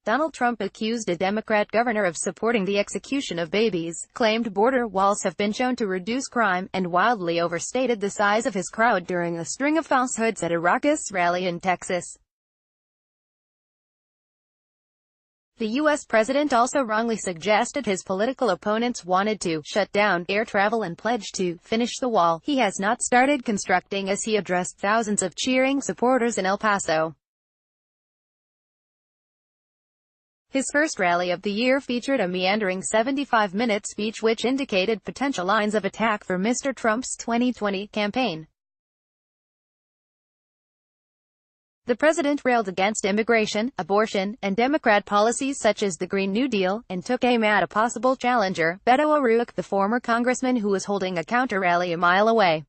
Donald Trump accused a Democrat governor of supporting the execution of babies, claimed border walls have been shown to reduce crime, and wildly overstated the size of his crowd during a string of falsehoods at a raucous rally in Texas. The U.S. president also wrongly suggested his political opponents wanted to shut down air travel and pledged to finish the wall he has not started constructing as he addressed thousands of cheering supporters in El Paso. His first rally of the year featured a meandering 75-minute speech which indicated potential lines of attack for Mr. Trump's 2020 campaign. The president railed against immigration, abortion, and Democrat policies such as the Green New Deal, and took aim at a possible challenger, Beto O'Rourke, the former congressman who was holding a counter-rally a mile away.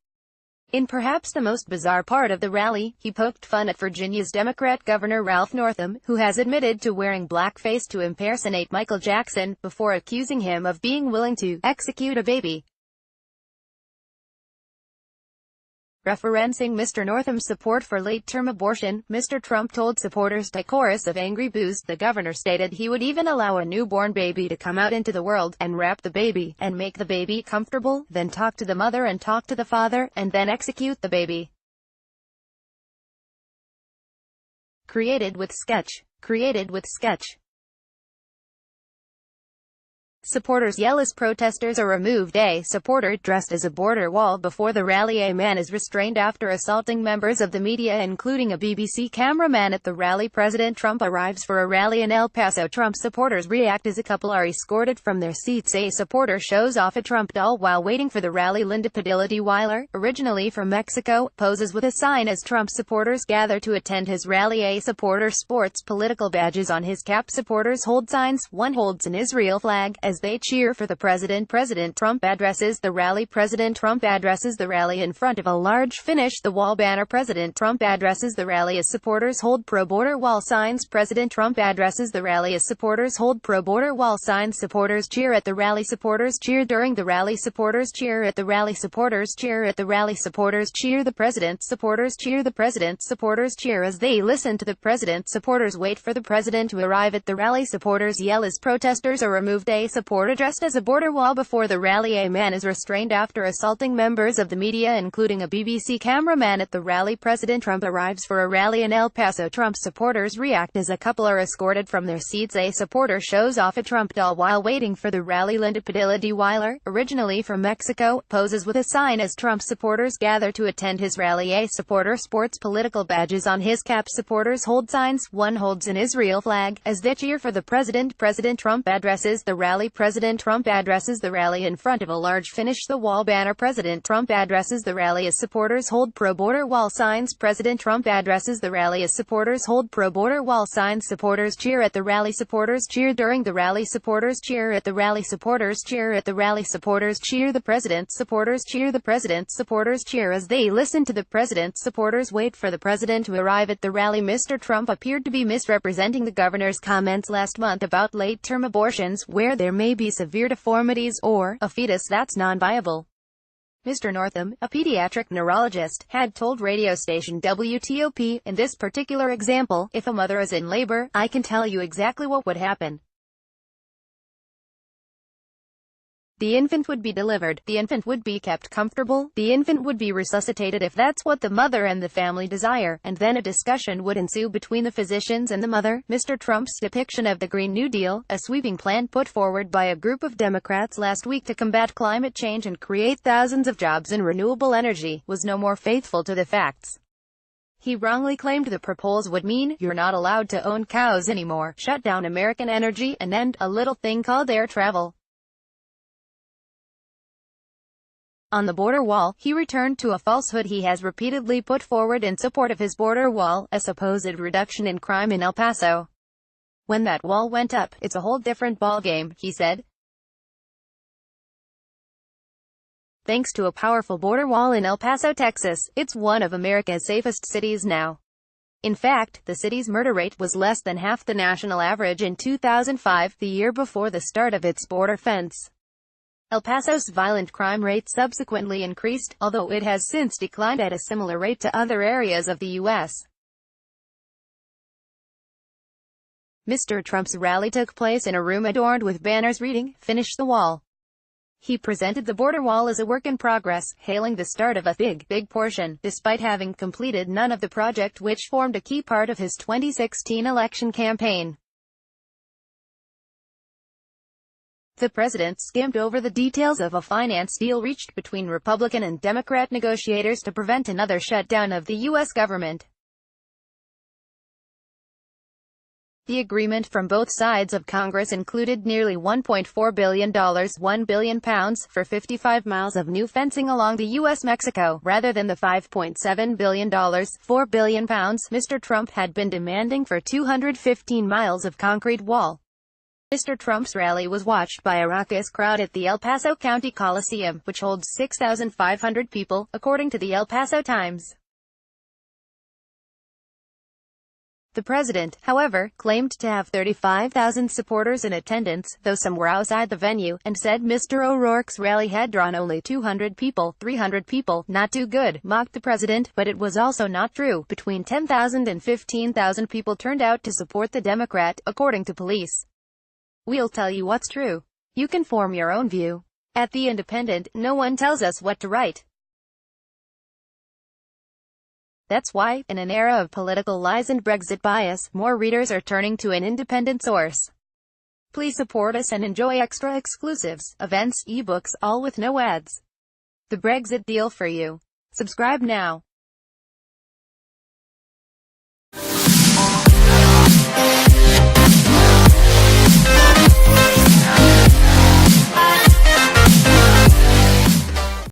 In perhaps the most bizarre part of the rally, he poked fun at Virginia's Democrat Governor Ralph Northam, who has admitted to wearing blackface to impersonate Michael Jackson, before accusing him of being willing to execute a baby. Referencing Mr. Northam's support for late-term abortion, Mr. Trump told supporters to chorus of angry boos. The governor stated he would even allow a newborn baby to come out into the world, and wrap the baby, and make the baby comfortable, then talk to the mother and talk to the father, and then execute the baby. Created with sketch. Supporters yell as protesters are removed. A supporter dressed as a border wall before the rally. A man is restrained after assaulting members of the media, including a BBC cameraman at the rally. President Trump arrives for a rally in El Paso. Trump supporters react as a couple are escorted from their seats. A supporter shows off a Trump doll while waiting for the rally. Linda Padilla, originally from Mexico, poses with a sign as Trump supporters gather to attend his rally. A supporter sports political badges on his cap. Supporters hold signs. One holds an Israel flag as they cheer for the president. President Trump addresses the rally. President Trump addresses the rally in front of a large Finish the Wall banner. President Trump addresses the rally as supporters hold pro-border wall signs. President Trump addresses the rally as supporters hold pro-border wall signs. Supporters cheer at the rally. Supporters cheer during the rally. Supporters cheer at the rally. Supporters cheer at the rally. Supporters cheer the president. Supporters cheer the president. Supporters cheer as they listen to the president. Supporters wait for the president to arrive at the rally. Supporters yell as protesters are removed. A supporter dressed as a border wall before the rally. A man is restrained after assaulting members of the media, including a BBC cameraman at the rally. President Trump arrives for a rally in El Paso. Trump supporters react as a couple are escorted from their seats. A supporter shows off a Trump doll while waiting for the rally. Linda Padilla, originally from Mexico, poses with a sign as Trump supporters gather to attend his rally. A supporter sports political badges on his cap. Supporters hold signs. One holds an Israel flag as they cheer for the president. President Trump addresses the rally. President Trump addresses the rally in front of a large Finish the Wall banner. President Trump addresses the rally as supporters hold pro-border wall signs. President Trump addresses the rally as supporters hold pro-border wall signs. Supporters cheer at the rally. Supporters cheer during the rally. Supporters cheer at the rally. Supporters cheer at the rally. Supporters cheer the president. Supporters cheer the president. Supporters cheer as they listen to the president. Supporters wait for the president to arrive at the rally. Mr. Trump appeared to be misrepresenting the governor's comments last month about late-term abortions, where there may be severe deformities or a fetus that's non-viable. Mr. Northam, a pediatric neurologist, had told radio station WTOP, in this particular example, if a mother is in labor, I can tell you exactly what would happen. The infant would be delivered, the infant would be kept comfortable, the infant would be resuscitated if that's what the mother and the family desire, and then a discussion would ensue between the physicians and the mother. Mr. Trump's depiction of the Green New Deal, a sweeping plan put forward by a group of Democrats last week to combat climate change and create thousands of jobs in renewable energy, was no more faithful to the facts. He wrongly claimed the proposal would mean, you're not allowed to own cows anymore, shut down American energy, and end a little thing called air travel. On the border wall, he returned to a falsehood he has repeatedly put forward in support of his border wall, a supposed reduction in crime in El Paso. When that wall went up, it's a whole different ballgame, he said. Thanks to a powerful border wall in El Paso, Texas, it's one of America's safest cities now. In fact, the city's murder rate was less than half the national average in 2005, the year before the start of its border fence. El Paso's violent crime rate subsequently increased, although it has since declined at a similar rate to other areas of the U.S. Mr. Trump's rally took place in a room adorned with banners reading, "Finish the Wall." He presented the border wall as a work in progress, hailing the start of a big portion, despite having completed none of the project which formed a key part of his 2016 election campaign. The president skimmed over the details of a finance deal reached between Republican and Democrat negotiators to prevent another shutdown of the U.S. government. The agreement from both sides of Congress included nearly $1.4 billion, £1 billion, for 55 miles of new fencing along the U.S.-Mexico, rather than the $5.7 billion, £4 billion, Mr. Trump had been demanding for 215 miles of concrete wall. Mr. Trump's rally was watched by a raucous crowd at the El Paso County Coliseum, which holds 6,500 people, according to the El Paso Times. The president, however, claimed to have 35,000 supporters in attendance, though some were outside the venue, and said Mr. O'Rourke's rally had drawn only 200 people, 300 people, not too good, mocked the president, but it was also not true. Between 10,000 and 15,000 people turned out to support the Democrat, according to police. We'll tell you what's true. You can form your own view. At The Independent, no one tells us what to write. That's why, in an era of political lies and Brexit bias, more readers are turning to an independent source. Please support us and enjoy extra exclusives, events, ebooks, all with no ads. The Brexit deal for you. Subscribe now.